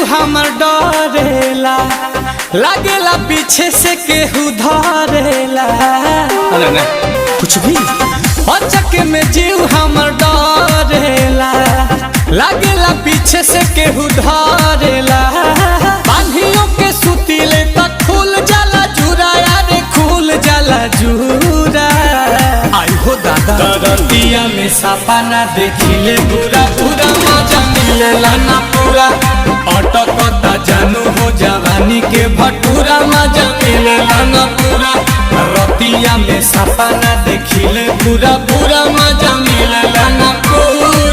जीव हमर डरेला, लागेला पीछे से केहू धरेला। अरे ना कुछ भी अचक में जीव हमर डरेला, लागेला पीछे से केहू धरेला। बांधियों के सुतीले तक खुल जाला जुरा, यारे खुल जाला जुरा। आई हो दादा रतिया में सपना देखिले पूरा पूरा मजा मिलेला ना पूरा। अटकता जानू हो जवानी के भटूरा, मजा मिलेला ना पूरा। रतिया में सपना देखिले पूरा पूरा मजा मिलेला ना पूरा।